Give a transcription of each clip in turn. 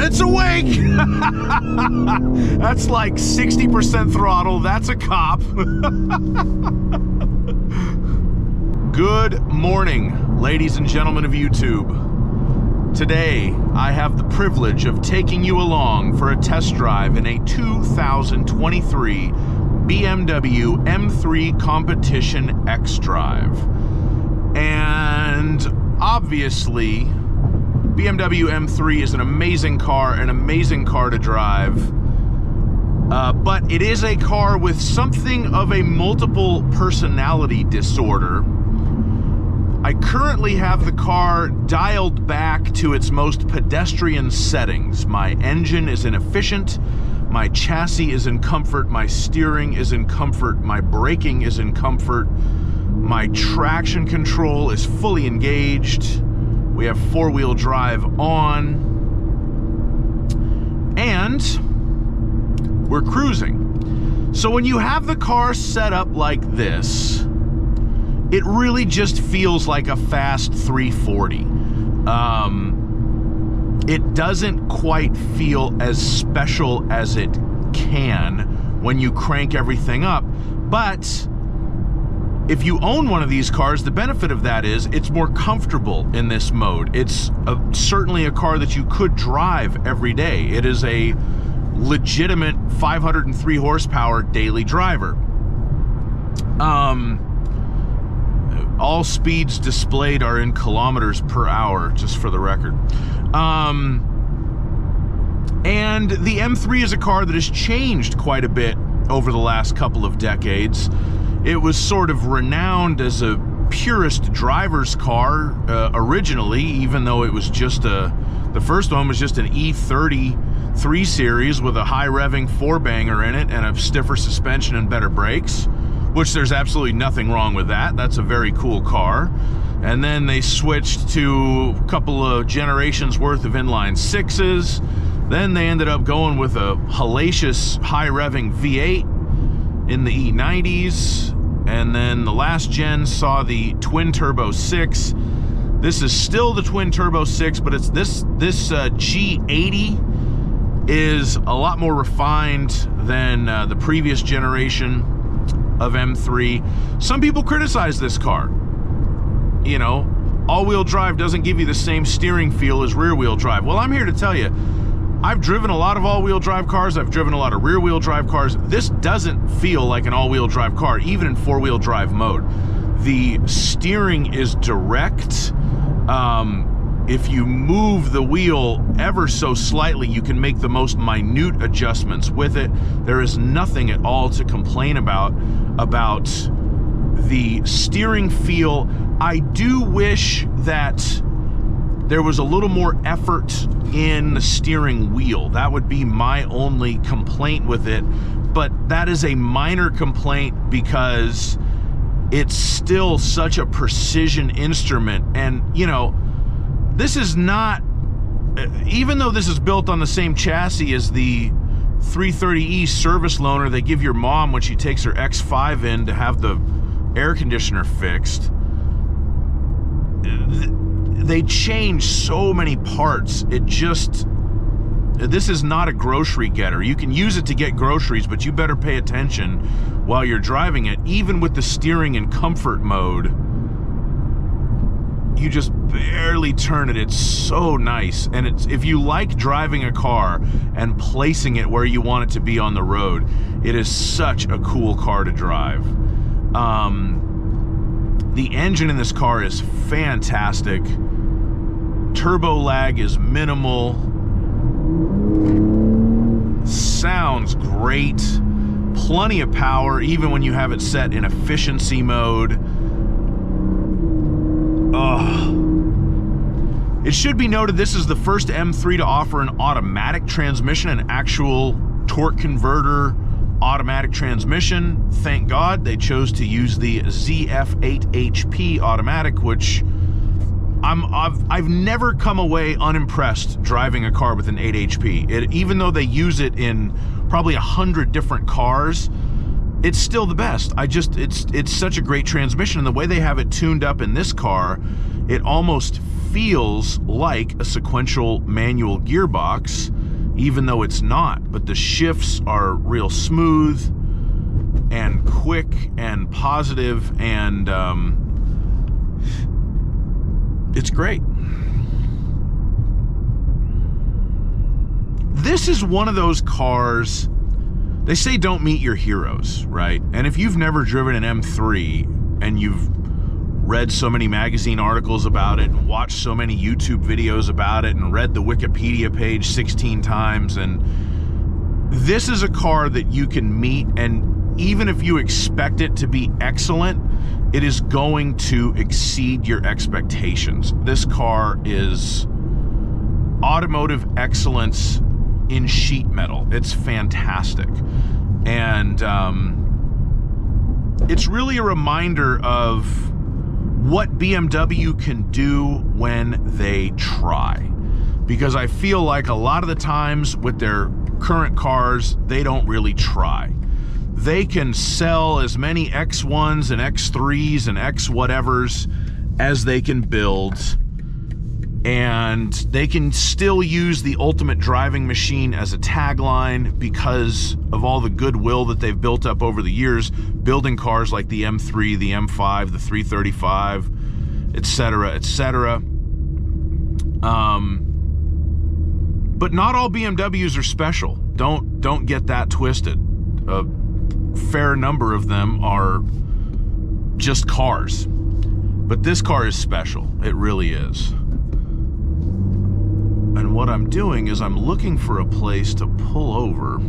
it's awake! That's like 60% throttle. That's a cop. Good morning, ladies and gentlemen of YouTube. Today, I have the privilege of taking you along for a test drive in a 2023 BMW M3 Competition xDrive. And obviously, BMW M3 is an amazing car to drive. But it is a car with something of a multiple personality disorder. I currently have the car dialed back to its most pedestrian settings. My engine is inefficient, my chassis is in comfort, my steering is in comfort, my braking is in comfort, my traction control is fully engaged, we have four-wheel drive on, and we're cruising. So when you have the car set up like this, it really just feels like a fast 340. It doesn't quite feel as special as it can when you crank everything up. But if you own one of these cars, the benefit of that is it's more comfortable in this mode. It's certainly a car that you could drive every day. It is a legitimate 503 horsepower daily driver. All speeds displayed are in kilometers per hour, just for the record. And the M3 is a car that has changed quite a bit over the last couple of decades. It was sort of renowned as a purist driver's car originally, even though it was just the first one was just an E30 3 Series with a high revving 4-banger in it and a stiffer suspension and better brakes, which there's absolutely nothing wrong with that. That's a very cool car. And then they switched to a couple of generations worth of inline sixes. Then they ended up going with a hellacious high revving V8 in the E90s. And then the last gen saw the twin turbo 6. This is still the twin turbo 6, but it's this G80 is a lot more refined than the previous generation of M3. Some people criticize this car. You know, all-wheel drive doesn't give you the same steering feel as rear-wheel drive. Well, I'm here to tell you, I've driven a lot of all-wheel drive cars, I've driven a lot of rear-wheel drive cars. This doesn't feel like an all-wheel drive car, even in four-wheel drive mode. The steering is direct. If you move the wheel ever so slightly, you can make the most minute adjustments with it. There is nothing at all to complain about the steering feel. I do wish that there was a little more effort in the steering wheel. That would be my only complaint with it, but that is a minor complaint because it's still such a precision instrument. And you know, this is not, even though this is built on the same chassis as the 330e service loaner they give your mom when she takes her X5 in to have the air conditioner fixed, they change so many parts. This is not a grocery getter. You can use it to get groceries, but you better pay attention while you're driving it. Even with the steering in comfort mode, you just barely turn it. It's so nice. And if you like driving a car and placing it where you want it to be on the road, it is such a cool car to drive. The engine in this car is fantastic. Turbo lag is minimal. Sounds great. Plenty of power, even when you have it set in efficiency mode. It should be noted this is the first M3 to offer an automatic transmission, an actual torque converter automatic transmission. Thank God they chose to use the ZF8HP automatic, which I've never come away unimpressed driving a car with an 8 HP. Even though they use it in probably 100 different cars, it's still the best. It's such a great transmission, and the way they have it tuned up in this car, it almost feels like a sequential manual gearbox, even though it's not. But the shifts are real smooth and quick and positive, and it's great. This is one of those cars, they say don't meet your heroes, right? And if you've never driven an M3 and you've read so many magazine articles about it and watched so many YouTube videos about it and read the Wikipedia page 16 times, and this is a car that you can meet, and even if you expect it to be excellent, it is going to exceed your expectations. This car is automotive excellence in sheet metal. It's fantastic. And it's really a reminder of what BMW can do when they try. Because I feel like a lot of the times with their current cars, they don't really try. They can sell as many X1s and X3s and X whatevers as they can build, and they can still use the ultimate driving machine as a tagline because of all the goodwill that they've built up over the years, building cars like the M3, the M5, the 335, etc., etc. But not all BMWs are special. Don't get that twisted. A fair number of them are just cars. But this car is special. It really is. And what I'm doing is I'm looking for a place to pull over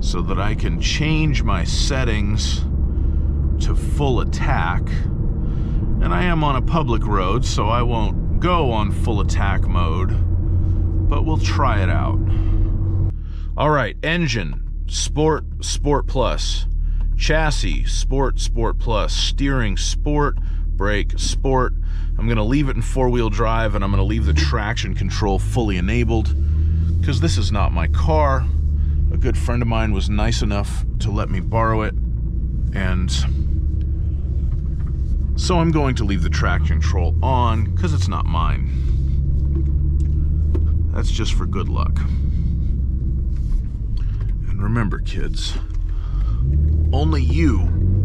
so that I can change my settings to full attack. And I am on a public road, so I won't go on full attack mode, but we'll try it out. All right, engine, Sport, Sport Plus. Chassis, Sport, Sport Plus. Steering, Sport. Brake, Sport. I'm going to leave it in four-wheel drive, and I'm going to leave the traction control fully enabled because this is not my car. A good friend of mine was nice enough to let me borrow it, and so I'm going to leave the traction control on because it's not mine. That's just for good luck. And remember, kids, only you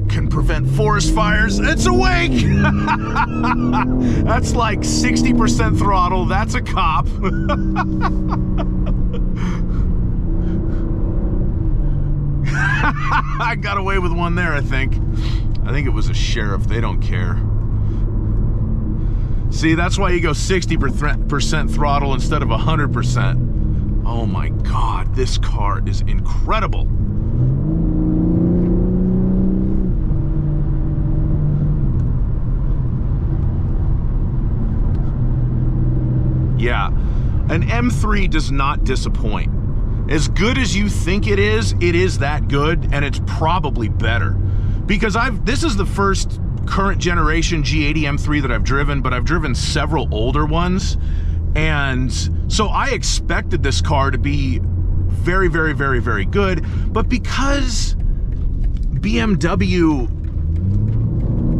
can prevent forest fires. It's awake! That's like 60% throttle. That's a cop. I got away with one there, I think. I think it was a sheriff. They don't care. See, that's why you go 60% throttle instead of 100%. Oh my God, this car is incredible. Yeah, an M3 does not disappoint. As good as you think it is that good, and it's probably better. Because this is the first current generation G80 M3 that I've driven, but I've driven several older ones. And so I expected this car to be very, very, very, very good. But because BMW,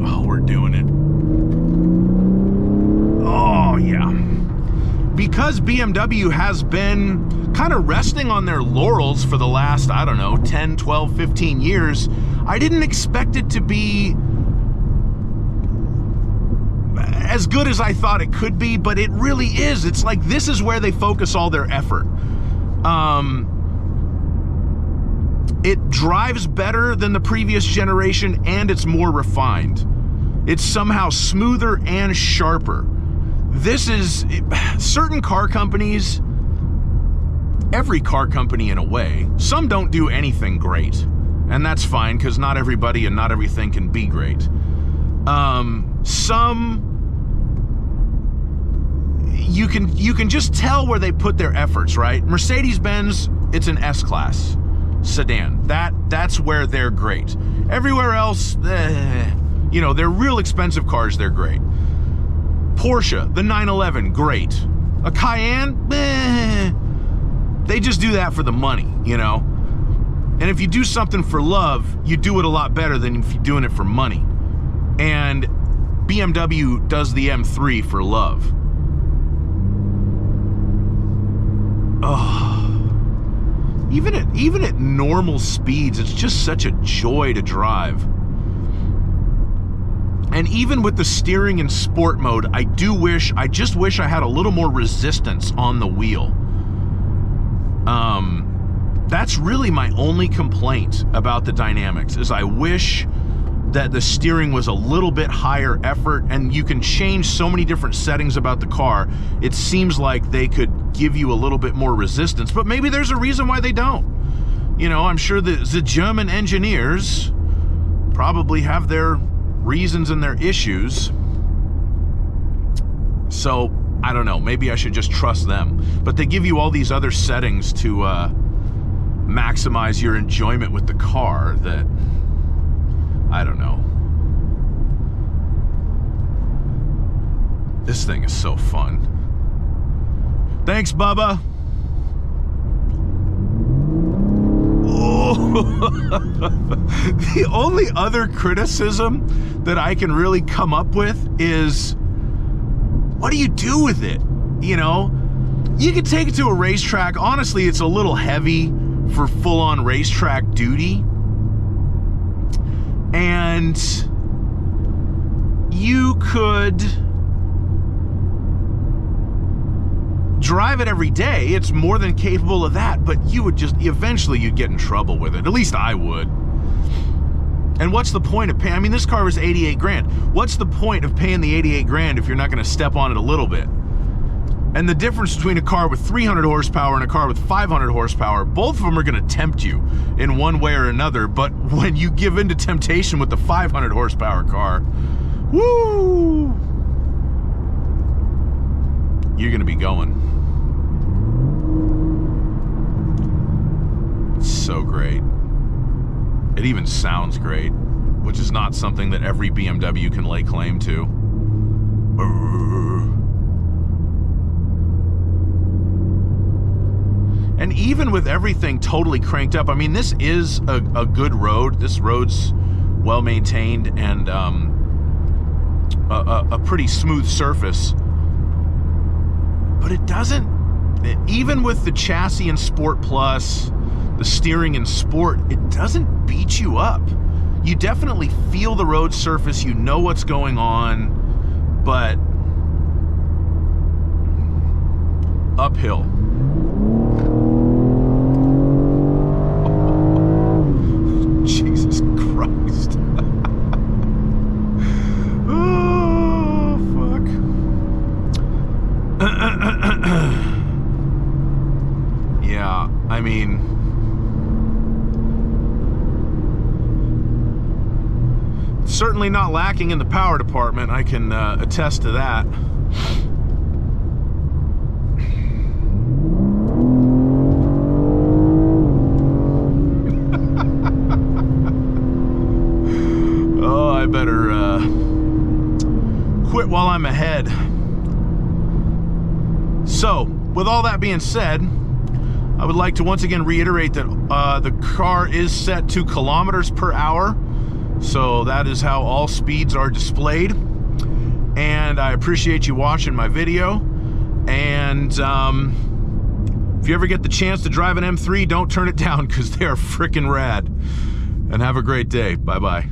oh, we're doing it. Oh, yeah. Because BMW has been kind of resting on their laurels for the last, I don't know, 10, 12, 15 years, I didn't expect it to be as good as I thought it could be, but it really is. It's like this is where they focus all their effort. It drives better than the previous generation, and it's more refined. It's somehow smoother and sharper. This is, certain car companies, every car company in a way, some don't do anything great. And that's fine, because not everybody and not everything can be great. Some, you can just tell where they put their efforts, right? Mercedes-Benz, it's an S-Class sedan. That's where they're great. Everywhere else, you know, they're real expensive cars, they're great. Porsche, the 911, great. A Cayenne, they just do that for the money, you know? And if you do something for love, you do it a lot better than if you're doing it for money. And BMW does the M3 for love. Oh, even at normal speeds, it's just such a joy to drive. And even with the steering in sport mode, I just wish I had a little more resistance on the wheel. That's really my only complaint about the dynamics, is I wish that the steering was a little bit higher effort, and you can change so many different settings about the car. It seems like they could give you a little bit more resistance, but maybe there's a reason why they don't. You know, I'm sure the German engineers probably have their reasons and their issues. So, I don't know, maybe I should just trust them. But they give you all these other settings to maximize your enjoyment with the car that, I don't know. This thing is so fun. Thanks, Bubba. Oh. The only other criticism that I can really come up with is, what do you do with it? You know, you could take it to a racetrack. Honestly, it's a little heavy for full-on racetrack duty. And you could drive it every day. It's more than capable of that, but you would just, eventually you'd get in trouble with it. At least I would. And what's the point of paying? I mean, this car was 88 grand. What's the point of paying the 88 grand if you're not going to step on it a little bit? And the difference between a car with 300 horsepower and a car with 500 horsepower, both of them are going to tempt you in one way or another. But when you give in to temptation with the 500 horsepower car, woo, you're going to be going. It's so great. It even sounds great, which is not something that every BMW can lay claim to. And even with everything totally cranked up, I mean, this is a good road. This road's well maintained and a pretty smooth surface. But it doesn't, even with the chassis in Sport Plus, the steering in Sport, it doesn't beat you up. You definitely feel the road surface, you know what's going on, but uphill. Jesus Christ. Oh, fuck. Yeah, I mean, certainly not lacking in the power department. I can attest to that. Oh, I better quit while I'm ahead. So, with all that being said, I would like to once again reiterate that the car is set to kilometers per hour. So that is how all speeds are displayed. And I appreciate you watching my video. And if you ever get the chance to drive an M3, don't turn it down, because they are freaking rad. And have a great day. Bye-bye.